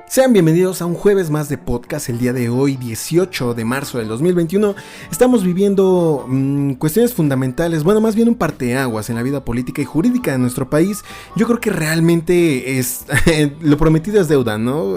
Sean bienvenidos a un jueves más de podcast. El día de hoy, 18 de marzo del 2021, estamos viviendo cuestiones fundamentales, bueno, más bien un parteaguas en la vida política y jurídica de nuestro país. Yo creo que realmente es lo prometido es deuda, ¿no?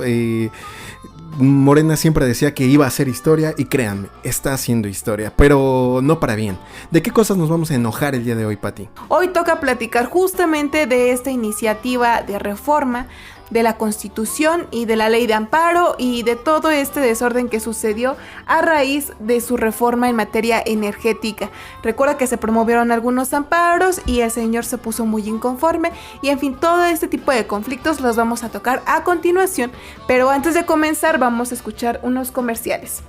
Morena siempre decía que iba a hacer historia y créanme, está haciendo historia, pero no para bien. ¿De qué cosas nos vamos a enojar el día de hoy, Pati? Hoy toca platicar justamente de esta iniciativa de reforma de la Constitución y de la Ley de Amparo y de todo este desorden que sucedió a raíz de su reforma en materia energética. Recuerda que se promovieron algunos amparos y el señor se puso muy inconforme y en fin, todo este tipo de conflictos los vamos a tocar a continuación, pero antes de comenzar vamos a escuchar unos comerciales.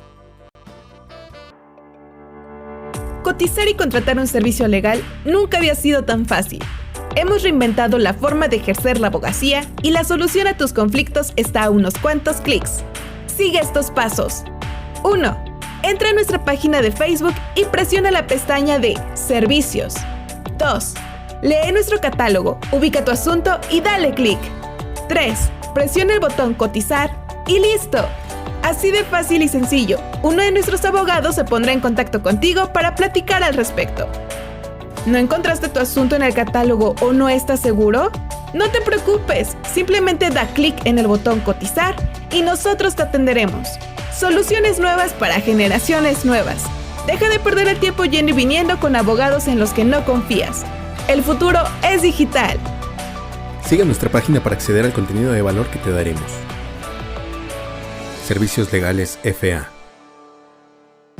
Cotizar y contratar un servicio legal nunca había sido tan fácil. Hemos reinventado la forma de ejercer la abogacía y la solución a tus conflictos está a unos cuantos clics. Sigue estos pasos. 1. Entra a nuestra página de Facebook y presiona la pestaña de Servicios. 2. Lee nuestro catálogo, ubica tu asunto y dale clic. 3. Presiona el botón Cotizar y ¡listo! Así de fácil y sencillo, uno de nuestros abogados se pondrá en contacto contigo para platicar al respecto. ¿No encontraste tu asunto en el catálogo o no estás seguro? No te preocupes, simplemente da clic en el botón Cotizar y nosotros te atenderemos. Soluciones nuevas para generaciones nuevas. Deja de perder el tiempo yendo y viniendo con abogados en los que no confías. El futuro es digital. Sigue nuestra página para acceder al contenido de valor que te daremos. Servicios Legales FA.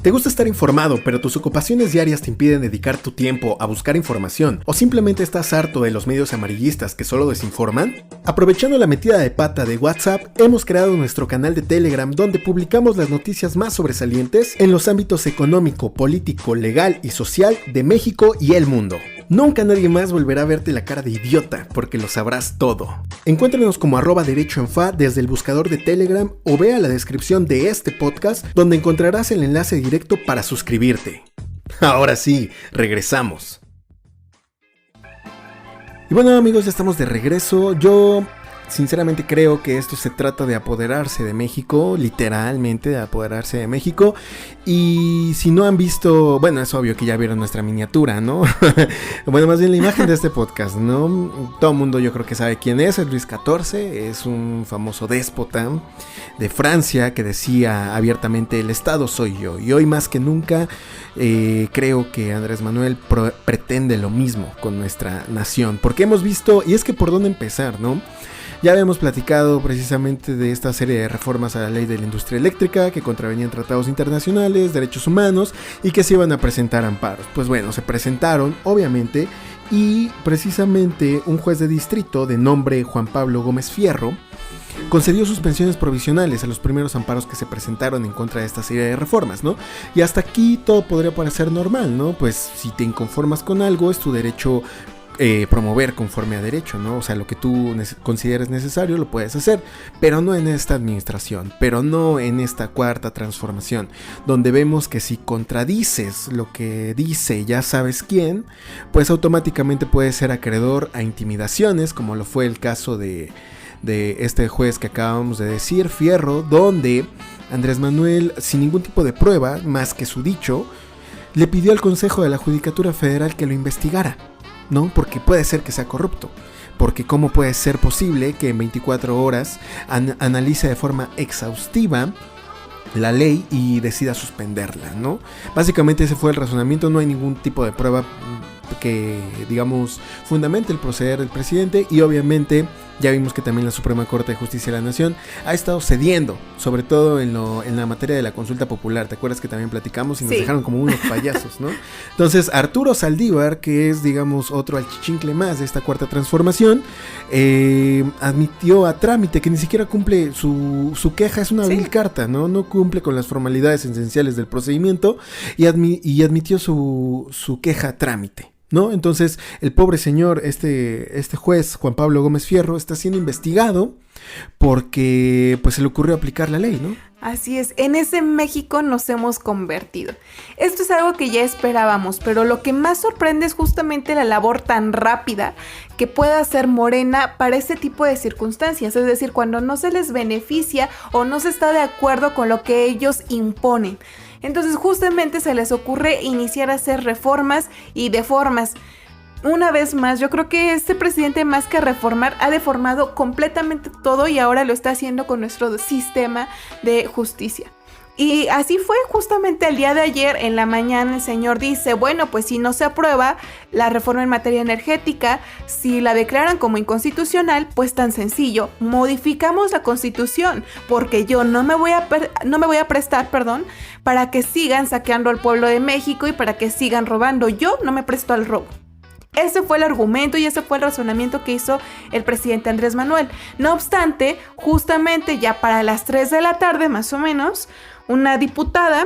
¿Te gusta estar informado, pero tus ocupaciones diarias te impiden dedicar tu tiempo a buscar información? ¿O simplemente estás harto de los medios amarillistas que solo desinforman? Aprovechando la metida de pata de WhatsApp, hemos creado nuestro canal de Telegram donde publicamos las noticias más sobresalientes en los ámbitos económico, político, legal y social de México y el mundo. Nunca nadie más volverá a verte la cara de idiota, porque lo sabrás todo. Encuéntranos como @derechoenfa desde el buscador de Telegram o ve a la descripción de este podcast donde encontrarás el enlace directo para suscribirte. Ahora sí, regresamos. Y bueno amigos, ya estamos de regreso. Yo sinceramente creo que esto se trata de apoderarse de México, literalmente de apoderarse de México. Y si no han visto, bueno, es obvio que ya vieron nuestra miniatura, ¿no? Bueno, más bien la imagen de este podcast, ¿no? Todo el mundo yo creo que sabe quién es Luis XIV, es un famoso déspota de Francia que decía abiertamente: el Estado soy yo. Y hoy más que nunca creo que Andrés Manuel pretende lo mismo con nuestra nación. Porque hemos visto, y es que por dónde empezar, ¿no? Ya habíamos platicado precisamente de esta serie de reformas a la ley de la industria eléctrica que contravenían tratados internacionales, derechos humanos y que se iban a presentar amparos. Pues bueno, se presentaron, obviamente, y precisamente un juez de distrito de nombre Juan Pablo Gómez Fierro concedió suspensiones provisionales a los primeros amparos que se presentaron en contra de esta serie de reformas, ¿no? Y hasta aquí todo podría parecer normal, ¿no? Pues si te inconformas con algo, es tu derecho promover conforme a derecho, ¿no? O sea, lo que tú consideres necesario lo puedes hacer, pero no en esta administración, pero no en esta cuarta transformación, donde vemos que si contradices lo que dice ya sabes quién, pues automáticamente puedes ser acreedor a intimidaciones, como lo fue el caso de este juez que acabamos de decir, Fierro, donde Andrés Manuel, sin ningún tipo de prueba, más que su dicho, le pidió al Consejo de la Judicatura Federal que lo investigara, ¿no? Porque puede ser que sea corrupto. Porque ¿cómo puede ser posible que en 24 horas analice de forma exhaustiva la ley y decida suspenderla, ¿no? Básicamente ese fue el razonamiento. No hay ningún tipo de prueba que, digamos, fundamente el proceder del presidente. Y obviamente ya vimos que también la Suprema Corte de Justicia de la Nación ha estado cediendo, sobre todo en la materia de la consulta popular. ¿Te acuerdas que también platicamos y nos dejaron como unos payasos, ¿no? Entonces Arturo Saldívar, que es, digamos, otro achichincle más de esta cuarta transformación, admitió a trámite que ni siquiera cumple su queja, es una vil carta, ¿no? No cumple con las formalidades esenciales del procedimiento y admitió su queja a trámite, ¿no? Entonces el pobre señor, este juez Juan Pablo Gómez Fierro, está siendo investigado porque pues se le ocurrió aplicar la ley, ¿no? Así es, en ese México nos hemos convertido. Esto es algo que ya esperábamos, pero lo que más sorprende es justamente la labor tan rápida que puede hacer Morena para ese tipo de circunstancias. Es decir, cuando no se les beneficia o no se está de acuerdo con lo que ellos imponen. Entonces justamente se les ocurre iniciar a hacer reformas y deformas. Una vez más, yo creo que este presidente, más que reformar, ha deformado completamente todo y ahora lo está haciendo con nuestro sistema de justicia. Y así fue justamente el día de ayer, en la mañana el señor dice, bueno, pues si no se aprueba la reforma en materia energética, si la declaran como inconstitucional, pues tan sencillo, modificamos la Constitución, porque yo no me voy a prestar, para que sigan saqueando al pueblo de México y para que sigan robando. Yo no me presto al robo. Ese fue el argumento y ese fue el razonamiento que hizo el presidente Andrés Manuel. No obstante, justamente ya para las 3 de la tarde más o menos, una diputada,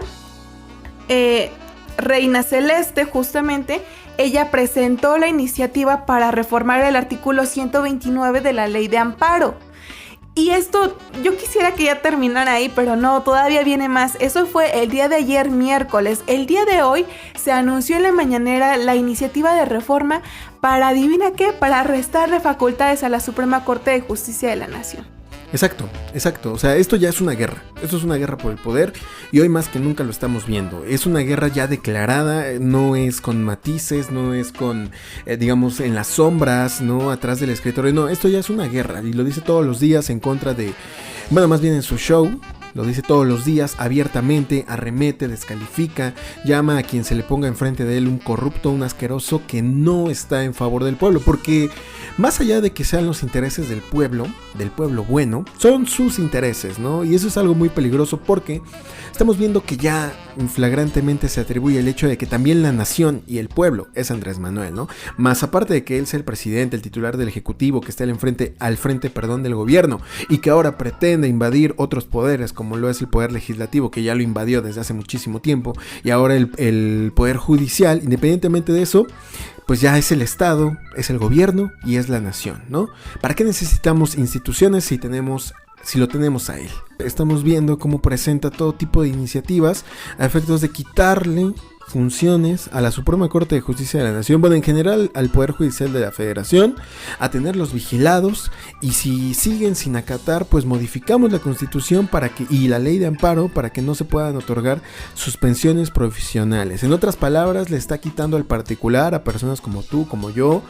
Reina Celeste justamente, ella presentó la iniciativa para reformar el artículo 129 de la Ley de Amparo. Y esto, yo quisiera que ya terminara ahí, pero no, todavía viene más. Eso fue el día de ayer, miércoles. El día de hoy se anunció en la mañanera la iniciativa de reforma para, ¿adivina qué? Para restarle facultades a la Suprema Corte de Justicia de la Nación. Exacto. O sea, esto ya es una guerra. Esto es una guerra por el poder y hoy más que nunca lo estamos viendo. Es una guerra ya declarada, no es con matices, no es con, digamos, en las sombras, no atrás del escritorio. No, esto ya es una guerra y lo dice todos los días en contra de, bueno, más bien en su show. Lo dice todos los días, abiertamente, arremete, descalifica, llama a quien se le ponga enfrente de él un corrupto, un asqueroso que no está en favor del pueblo. Porque más allá de que sean los intereses del pueblo bueno, son sus intereses, ¿no? Y eso es algo muy peligroso porque estamos viendo que ya flagrantemente se atribuye el hecho de que también la nación y el pueblo es Andrés Manuel, ¿no? Más aparte de que él sea el presidente, el titular del ejecutivo, que esté al frente del gobierno y que ahora pretende invadir otros poderes como lo es el poder legislativo, que ya lo invadió desde hace muchísimo tiempo, y ahora el poder judicial. Independientemente de eso, pues ya es el Estado, es el gobierno y es la nación, ¿no? ¿Para qué necesitamos instituciones si lo tenemos a él? Estamos viendo cómo presenta todo tipo de iniciativas a efectos de quitarle funciones a la Suprema Corte de Justicia de la Nación, bueno, en general al Poder Judicial de la Federación, a tenerlos vigilados, y si siguen sin acatar, pues modificamos la Constitución y la Ley de Amparo para que no se puedan otorgar suspensiones profesionales. En otras palabras, le está quitando al particular, a personas como tú, como yo,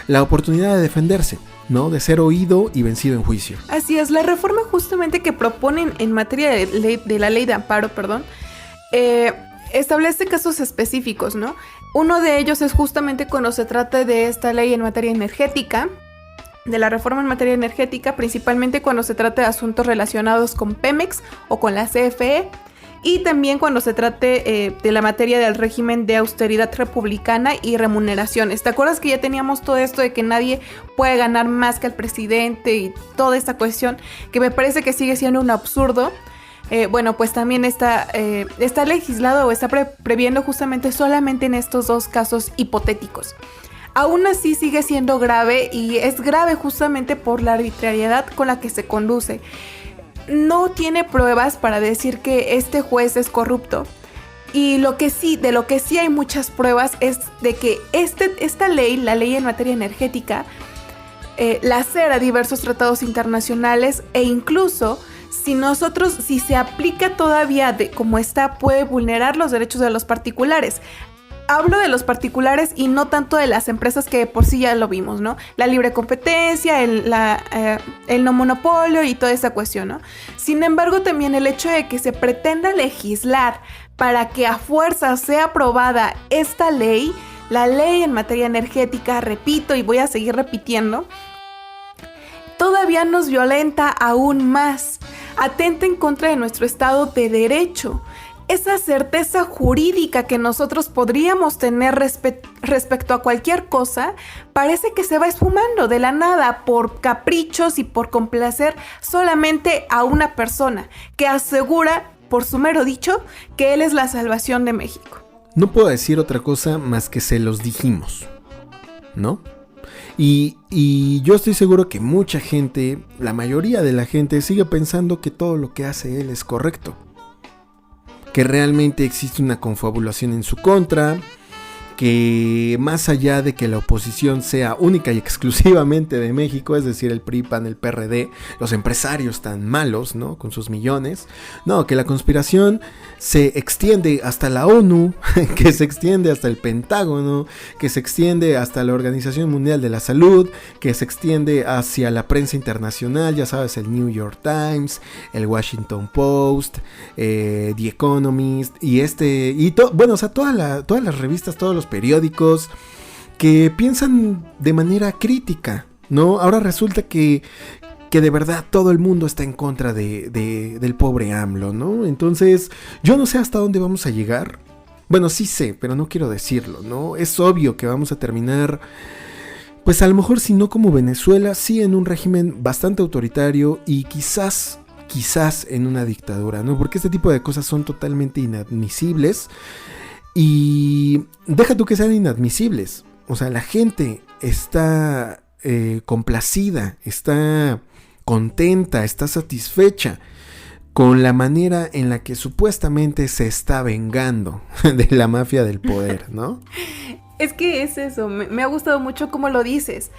la oportunidad de defenderse, ¿no? De ser oído y vencido en juicio. Así es, la reforma justamente que proponen en materia de la Ley de Amparo, establece casos específicos, ¿no? Uno de ellos es justamente cuando se trata de esta ley en materia energética, de la reforma en materia energética, principalmente cuando se trata de asuntos relacionados con Pemex o con la CFE, y también cuando se trate de la materia del régimen de austeridad republicana y remuneraciones. ¿Te acuerdas que ya teníamos todo esto de que nadie puede ganar más que el presidente y toda esta cuestión que me parece que sigue siendo un absurdo? Bueno, pues también está legislado o está previendo justamente solamente en estos dos casos hipotéticos. Aún así sigue siendo grave, y es grave justamente por la arbitrariedad con la que se conduce. No tiene pruebas para decir que este juez es corrupto. Y de lo que sí hay muchas pruebas es de que esta ley, la ley en materia energética, lacera diversos tratados internacionales, e incluso si se aplica todavía como está, puede vulnerar los derechos de los particulares. Hablo de los particulares y no tanto de las empresas, que por sí ya lo vimos, ¿no? La libre competencia, el no monopolio y toda esa cuestión, ¿no? Sin embargo, también el hecho de que se pretenda legislar para que a fuerza sea aprobada esta ley, la ley en materia energética, repito y voy a seguir repitiendo, todavía nos violenta aún más, atenta en contra de nuestro Estado de Derecho. Esa certeza jurídica que nosotros podríamos tener respecto a cualquier cosa, parece que se va esfumando de la nada por caprichos y por complacer solamente a una persona que asegura, por su mero dicho, que él es la salvación de México. No puedo decir otra cosa más que se los dijimos, ¿no? Y yo estoy seguro que mucha gente, la mayoría de la gente, sigue pensando que todo lo que hace él es correcto. Que realmente existe una confabulación en su contra, que más allá de que la oposición sea única y exclusivamente de México, es decir, el PRI, PAN, el PRD, los empresarios tan malos, ¿no? Con sus millones, no, que la conspiración se extiende hasta la ONU, que se extiende hasta el Pentágono, que se extiende hasta la Organización Mundial de la Salud, que se extiende hacia la prensa internacional, ya sabes, el New York Times, el Washington Post, The Economist, bueno, o sea, todas las revistas, todos los periódicos que piensan de manera crítica, ¿no? Ahora resulta que de verdad todo el mundo está en contra del pobre AMLO, ¿no? Entonces, yo no sé hasta dónde vamos a llegar. Bueno, sí sé, pero no quiero decirlo, ¿no? Es obvio que vamos a terminar, pues a lo mejor si no como Venezuela, sí en un régimen bastante autoritario y quizás en una dictadura, ¿no? Porque este tipo de cosas son totalmente inadmisibles. Y deja tú que sean inadmisibles. O sea, la gente está complacida, está contenta, está satisfecha con la manera en la que supuestamente se está vengando de la mafia del poder, ¿no? Es que es eso, me ha gustado mucho cómo lo dices.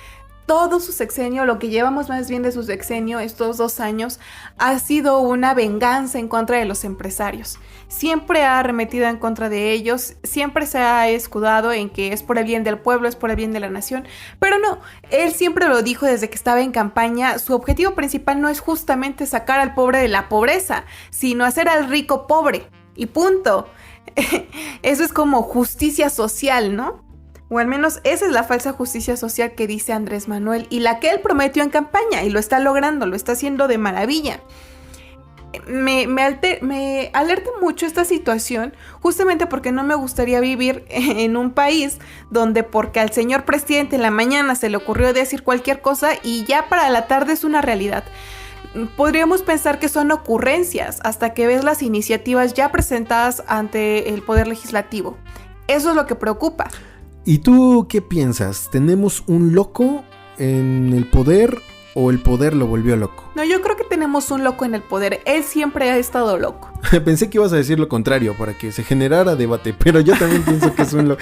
Todo su sexenio, lo que llevamos más bien de su sexenio, estos 2 años, ha sido una venganza en contra de los empresarios. Siempre ha arremetido en contra de ellos, siempre se ha escudado en que es por el bien del pueblo, es por el bien de la nación, pero no, él siempre lo dijo desde que estaba en campaña, su objetivo principal no es justamente sacar al pobre de la pobreza, sino hacer al rico pobre, y punto. Eso es como justicia social, ¿no? O al menos esa es la falsa justicia social que dice Andrés Manuel y la que él prometió en campaña y lo está logrando, lo está haciendo de maravilla. Me alerta mucho esta situación justamente porque no me gustaría vivir en un país donde porque al señor presidente en la mañana se le ocurrió decir cualquier cosa y ya para la tarde es una realidad. Podríamos pensar que son ocurrencias hasta que ves las iniciativas ya presentadas ante el Poder Legislativo. Eso es lo que preocupa. ¿Y tú qué piensas? ¿Tenemos un loco en el poder o el poder lo volvió loco? No, yo creo que tenemos un loco en el poder. Él siempre ha estado loco. Pensé que ibas a decir lo contrario para que se generara debate, pero yo también pienso que es un loco.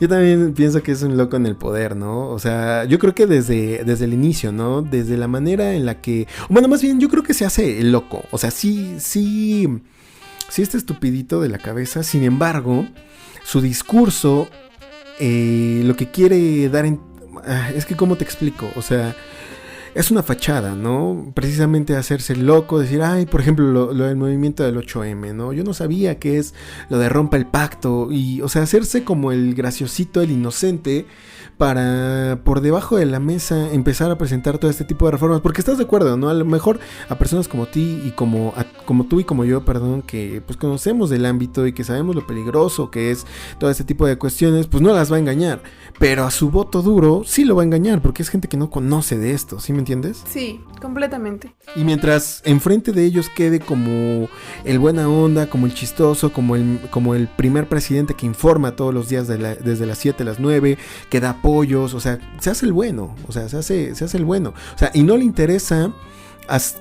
Yo también pienso que es un loco en el poder, ¿no? O sea, yo creo que desde el inicio, ¿no? Desde la manera en la que... Bueno, más bien yo creo que se hace el loco. O sea, sí está estupidito de la cabeza. Sin embargo, su discurso... lo que quiere dar es que ¿cómo te explico? O sea, es una fachada, ¿no? Precisamente hacerse loco, decir, ay, por ejemplo, lo del movimiento del 8M, ¿no? Yo no sabía qué es lo de rompa el pacto y, o sea, hacerse como el graciosito, el inocente, para por debajo de la mesa empezar a presentar todo este tipo de reformas, porque estás de acuerdo, ¿no? A lo mejor a personas como ti y como tú y como yo, perdón, que pues conocemos del ámbito y que sabemos lo peligroso que es todo este tipo de cuestiones, pues no las va a engañar, pero a su voto duro sí lo va a engañar, porque es gente que no conoce de esto, ¿sí me entiendes? Sí, completamente. Y mientras enfrente de ellos quede como el buena onda, como el chistoso, como el primer presidente que informa todos los días desde las 7 a las 9, que da apoyos, o sea, se hace el bueno, o sea, se hace el bueno, o sea, y no le interesa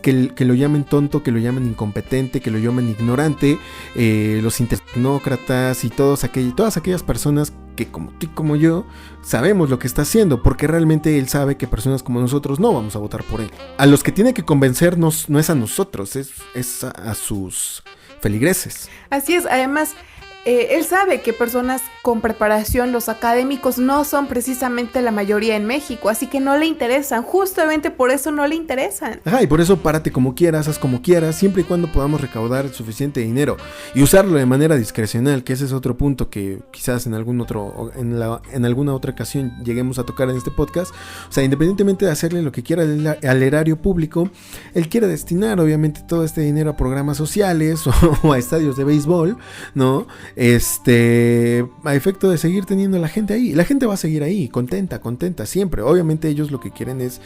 que lo llamen tonto, que lo llamen incompetente, que lo llamen ignorante, los tecnócratas y todas aquellas personas que como tú y como yo sabemos lo que está haciendo, porque realmente él sabe que personas como nosotros no vamos a votar por él. A los que tiene que convencernos no es a nosotros, es a sus feligreses. Así es, además... él sabe que personas con preparación, los académicos, no son precisamente la mayoría en México, así que no le interesan, justamente por eso no le interesan. Ajá, y por eso párate como quieras, haz como quieras, siempre y cuando podamos recaudar suficiente dinero y usarlo de manera discrecional, que ese es otro punto que quizás en alguna otra ocasión lleguemos a tocar en este podcast. O sea, independientemente de hacerle lo que quiera al erario público, él quiere destinar obviamente todo este dinero a programas sociales o a estadios de béisbol, ¿no? A efecto de seguir teniendo a la gente ahí. La gente va a seguir ahí, contenta siempre. Obviamente ellos lo que quieren es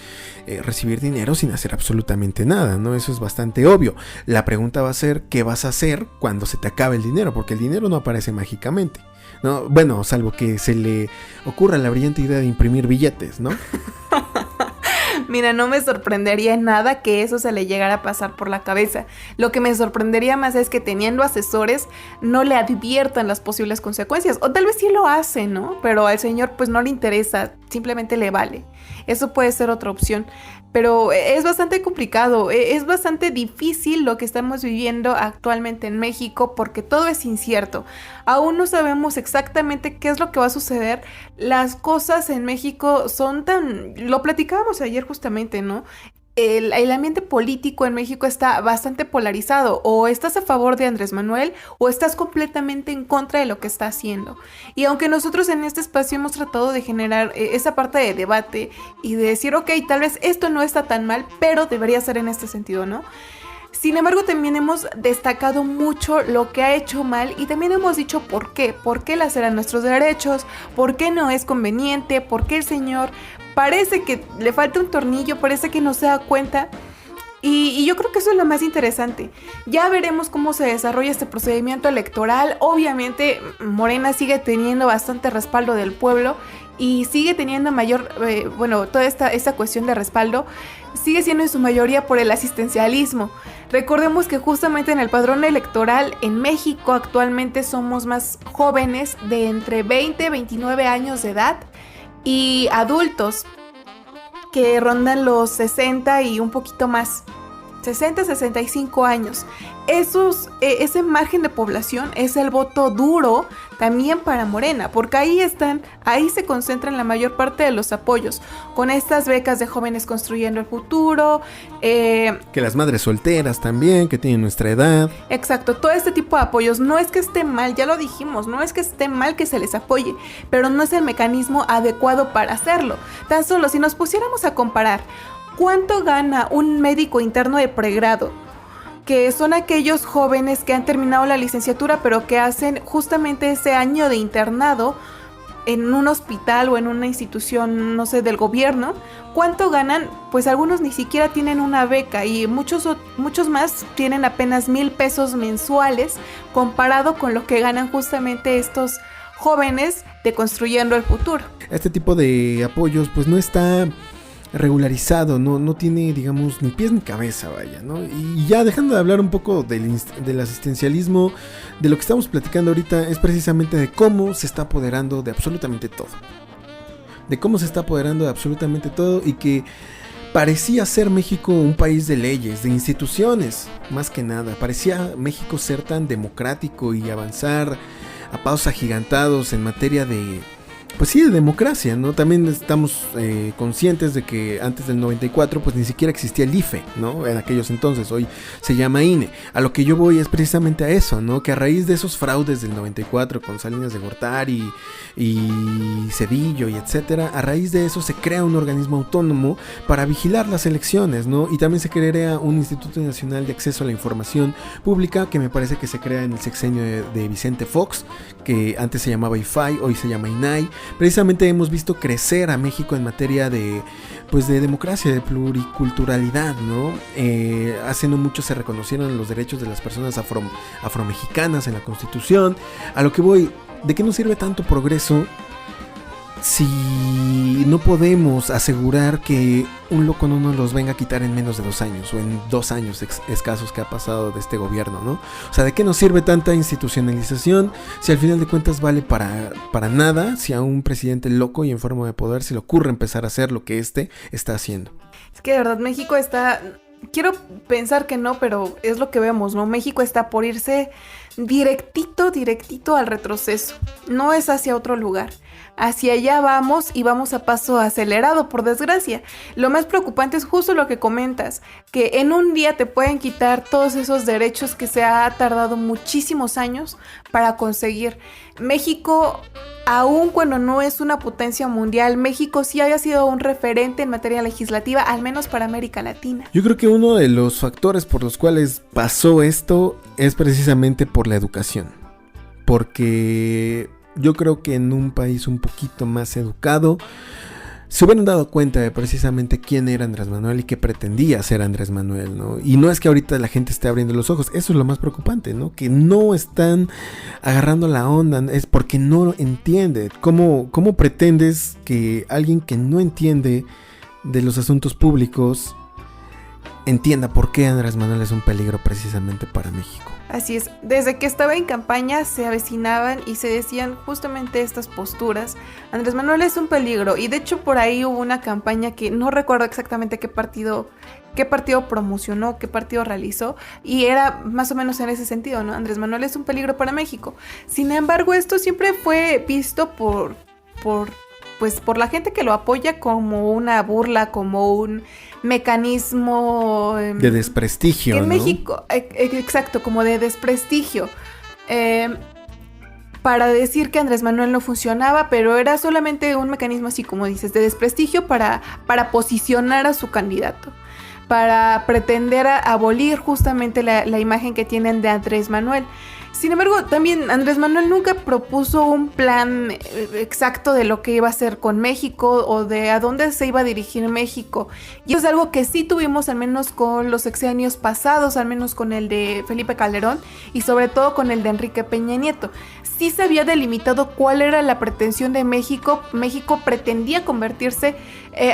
recibir dinero sin hacer absolutamente nada, ¿no? Eso es bastante obvio. La pregunta va a ser, ¿qué vas a hacer cuando se te acabe el dinero? Porque el dinero no aparece mágicamente, ¿no? Bueno, salvo que se le ocurra la brillante idea de imprimir billetes, ¿no? Mira, no me sorprendería nada que eso se le llegara a pasar por la cabeza. Lo que me sorprendería más es que teniendo asesores no le adviertan las posibles consecuencias. O tal vez sí lo hace, ¿no? Pero al señor pues no le interesa, simplemente le vale. Eso puede ser otra opción. Pero es bastante complicado, es bastante difícil lo que estamos viviendo actualmente en México porque todo es incierto. Aún no sabemos exactamente qué es lo que va a suceder. Las cosas en México son tan... Lo platicábamos ayer justamente, ¿no? El ambiente político en México está bastante polarizado. O estás a favor de Andrés Manuel o estás completamente en contra de lo que está haciendo. Y aunque nosotros en este espacio hemos tratado de generar esa parte de debate y de decir, ok, tal vez esto no está tan mal, pero debería ser en este sentido, ¿no? Sin embargo, también hemos destacado mucho lo que ha hecho mal y también hemos dicho por qué laceran nuestros derechos, por qué no es conveniente, por qué el señor parece que le falta un tornillo, parece que no se da cuenta. Y yo creo que eso es lo más interesante. Ya veremos cómo se desarrolla este procedimiento electoral. Obviamente Morena sigue teniendo bastante respaldo del pueblo y sigue teniendo mayor, toda esta cuestión de respaldo sigue siendo en su mayoría por el asistencialismo. Recordemos que justamente en el padrón electoral en México actualmente somos más jóvenes de entre 20 y 29 años de edad y adultos que rondan los 60 y un poquito más, 60, 65 años. Ese margen de población es el voto duro también para Morena, porque ahí se concentran la mayor parte de los apoyos, con estas becas de jóvenes construyendo el futuro. Que las madres solteras también, que tienen nuestra edad. Exacto, todo este tipo de apoyos. No es que esté mal, ya lo dijimos, no es que esté mal que se les apoye, pero no es el mecanismo adecuado para hacerlo. Tan solo si nos pusiéramos a comparar, ¿cuánto gana un médico interno de pregrado? Que son aquellos jóvenes que han terminado la licenciatura pero que hacen justamente ese año de internado en un hospital o en una institución, no sé, del gobierno. ¿Cuánto ganan? Pues algunos ni siquiera tienen una beca y muchos más tienen apenas 1,000 pesos mensuales comparado con lo que ganan justamente estos jóvenes de Construyendo el Futuro. Este tipo de apoyos pues no está regularizado, no tiene, digamos, ni pies ni cabeza, vaya, ¿no? Y ya dejando de hablar un poco del asistencialismo, de lo que estamos platicando ahorita es precisamente de cómo se está apoderando de absolutamente todo. De cómo se está apoderando de absolutamente todo y que parecía ser México un país de leyes, de instituciones, más que nada. Parecía México ser tan democrático y avanzar a pasos agigantados en materia de... Pues sí, de democracia, ¿no? También estamos conscientes de que antes del 94 pues ni siquiera existía el IFE, ¿no? En aquellos entonces, hoy se llama INE. A lo que yo voy es precisamente a eso, ¿no? Que a raíz de esos fraudes del 94 con Salinas de Gortari y Zedillo y etcétera, a raíz de eso se crea un organismo autónomo para vigilar las elecciones, ¿no? Y también se crea un Instituto Nacional de Acceso a la Información Pública que me parece que se crea en el sexenio de Vicente Fox, que antes se llamaba IFAI, hoy se llama INAI. Precisamente hemos visto crecer a México en materia de democracia, de pluriculturalidad, ¿no? Hace no mucho se reconocieron los derechos de las personas afromexicanas en la Constitución. A lo que voy, ¿de qué nos sirve tanto progreso si no podemos asegurar que un loco no nos los venga a quitar en menos de 2 años o en 2 años escasos que ha pasado de este gobierno, ¿no? O sea, ¿de qué nos sirve tanta institucionalización si al final de cuentas vale para nada si a un presidente loco y en forma de poder se le ocurre empezar a hacer lo que está haciendo? Es que de verdad México está... Quiero pensar que no, pero es lo que vemos, ¿no? México está por irse directito al retroceso. No es hacia otro lugar. Hacia allá vamos y vamos a paso acelerado, por desgracia. Lo más preocupante es justo lo que comentas, que en un día te pueden quitar todos esos derechos que se ha tardado muchísimos años para conseguir. México, aun cuando no es una potencia mundial, México sí había sido un referente en materia legislativa, al menos para América Latina. Yo creo que uno de los factores por los cuales pasó esto es precisamente por la educación. Porque yo creo que en un país un poquito más educado se hubieran dado cuenta de precisamente quién era Andrés Manuel y qué pretendía ser Andrés Manuel, ¿no? Y no es que ahorita la gente esté abriendo los ojos, eso es lo más preocupante, ¿no? Que no están agarrando la onda, es porque no entiende. ¿Cómo pretendes que alguien que no entiende de los asuntos públicos entienda por qué Andrés Manuel es un peligro precisamente para México? Así es, desde que estaba en campaña se avecinaban y se decían justamente estas posturas. Andrés Manuel es un peligro, y de hecho por ahí hubo una campaña que no recuerdo exactamente qué partido promocionó, qué partido realizó, y era más o menos en ese sentido, ¿no? Andrés Manuel es un peligro para México. Sin embargo, esto siempre fue visto por la gente que lo apoya como una burla, como un mecanismo de desprestigio, en ¿no? México, exacto, como de desprestigio, para decir que Andrés Manuel no funcionaba, pero era solamente un mecanismo así como dices, de desprestigio para posicionar a su candidato, para pretender abolir justamente la imagen que tienen de Andrés Manuel. Sin embargo, también Andrés Manuel nunca propuso un plan exacto de lo que iba a hacer con México o de a dónde se iba a dirigir México. Y eso es algo que sí tuvimos al menos con los sexenios pasados, al menos con el de Felipe Calderón y sobre todo con el de Enrique Peña Nieto. Sí se había delimitado cuál era la pretensión de México. México pretendía convertirse,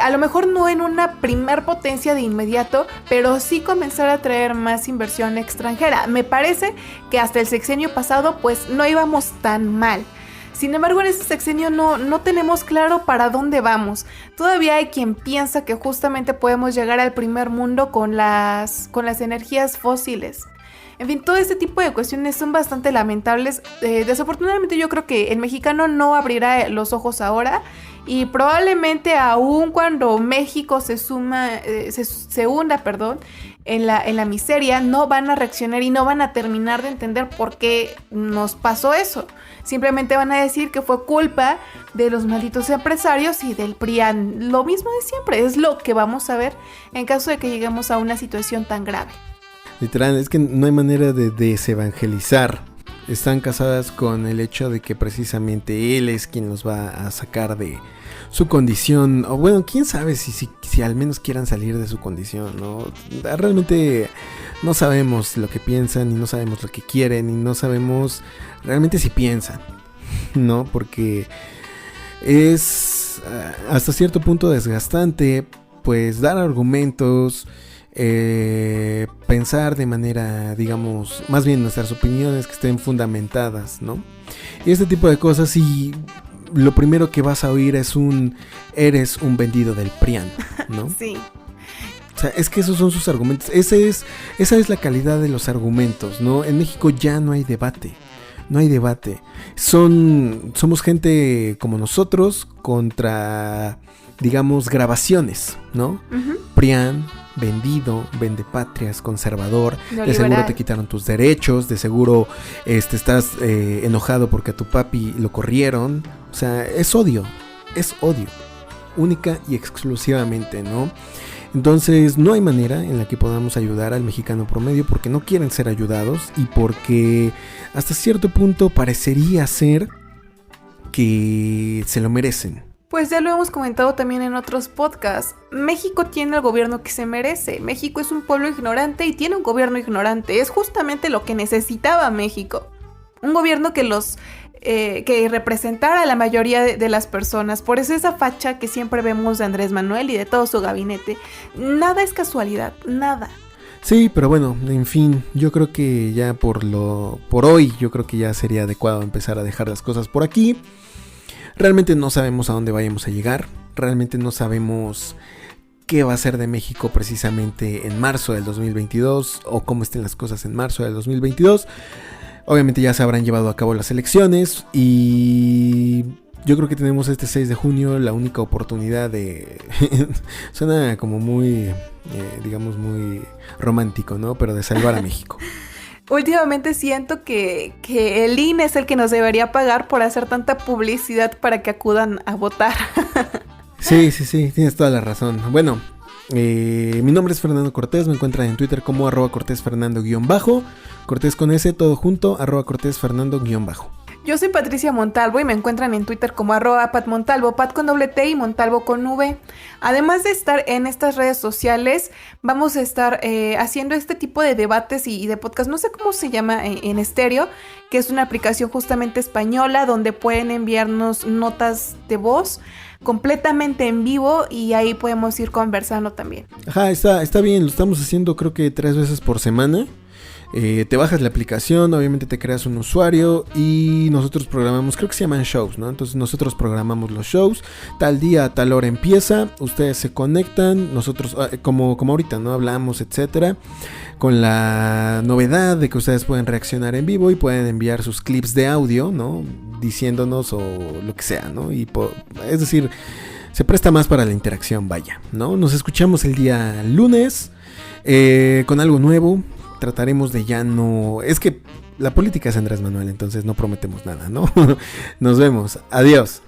a lo mejor no en una primer potencia de inmediato, pero sí comenzar a traer más inversión extranjera. Me parece que hasta el sexenio pasado pues no íbamos tan mal. Sin embargo, en este sexenio no tenemos claro para dónde vamos. Todavía hay quien piensa que justamente podemos llegar al primer mundo con las energías fósiles. En fin, todo este tipo de cuestiones son bastante lamentables. Desafortunadamente yo creo que el mexicano no abrirá los ojos ahora, y probablemente aún cuando México se hunda, en la miseria, no van a reaccionar y no van a terminar de entender por qué nos pasó eso. Simplemente van a decir que fue culpa de los malditos empresarios y del PRIAN. Lo mismo de siempre, es lo que vamos a ver en caso de que lleguemos a una situación tan grave. Literal, es que no hay manera de desevangelizar. Están casadas con el hecho de que precisamente él es quien los va a sacar de su condición. O bueno, quién sabe si al menos quieran salir de su condición, ¿no? Realmente no sabemos lo que piensan, y no sabemos lo que quieren, y no sabemos realmente si piensan, ¿no? Porque es hasta cierto punto desgastante, pues, dar argumentos, pensar de manera, digamos, más bien nuestras opiniones que estén fundamentadas, ¿no? Y este tipo de cosas, y lo primero que vas a oír es eres un vendido del PRIAN, ¿no? Sí. O sea, es que esos son sus argumentos. Esa es la calidad de los argumentos, ¿no? En México ya no hay debate. No hay debate. Somos gente como nosotros contra, digamos, grabaciones, ¿no? Uh-huh. PRIAN, vendido, vendepatrias, conservador, de seguro te quitaron tus derechos, de seguro estás enojado porque a tu papi lo corrieron. O sea, es odio, única y exclusivamente, ¿no? Entonces no hay manera en la que podamos ayudar al mexicano promedio, porque no quieren ser ayudados y porque hasta cierto punto parecería ser que se lo merecen. Pues ya lo hemos comentado también en otros podcasts. México tiene el gobierno que se merece. México es un pueblo ignorante y tiene un gobierno ignorante. Es justamente lo que necesitaba México. Un gobierno que representara a la mayoría de las personas. Por eso esa facha que siempre vemos de Andrés Manuel y de todo su gabinete. Nada es casualidad, nada. Sí, pero bueno, en fin, yo creo que ya por hoy, yo creo que ya sería adecuado empezar a dejar las cosas por aquí. Realmente no sabemos a dónde vayamos a llegar, realmente no sabemos qué va a ser de México precisamente en marzo del 2022 o cómo estén las cosas en marzo del 2022. Obviamente ya se habrán llevado a cabo las elecciones y yo creo que tenemos este 6 de junio la única oportunidad de... Suena como muy, digamos, muy romántico, ¿no? Pero de salvar a México. Últimamente siento que el INE es el que nos debería pagar por hacer tanta publicidad para que acudan a votar. Sí, tienes toda la razón. Bueno, mi nombre es Fernando Cortés, me encuentran en Twitter como @CortésFernando_, Cortés con S, todo junto, @CortésFernando_. Yo soy Patricia Montalvo y me encuentran en Twitter como @patmontalvo, Pat con doble T y Montalvo con V. Además de estar en estas redes sociales, vamos a estar haciendo este tipo de debates y de podcast, no sé cómo se llama en estéreo, que es una aplicación justamente española donde pueden enviarnos notas de voz completamente en vivo y ahí podemos ir conversando también. Ajá, está bien, lo estamos haciendo creo que 3 veces por semana. Te bajas la aplicación, obviamente te creas un usuario y nosotros programamos, creo que se llaman shows, ¿no? Entonces nosotros programamos los shows, tal día, a tal hora empieza, ustedes se conectan, nosotros, como ahorita, ¿no? Hablamos, etcétera, con la novedad de que ustedes pueden reaccionar en vivo y pueden enviar sus clips de audio, ¿no? Diciéndonos o lo que sea, ¿no? Es decir, se presta más para la interacción, vaya, ¿no? Nos escuchamos el día lunes con algo nuevo. Trataremos de ya no... Es que la política es Andrés Manuel, entonces no prometemos nada, ¿no? Nos vemos. Adiós.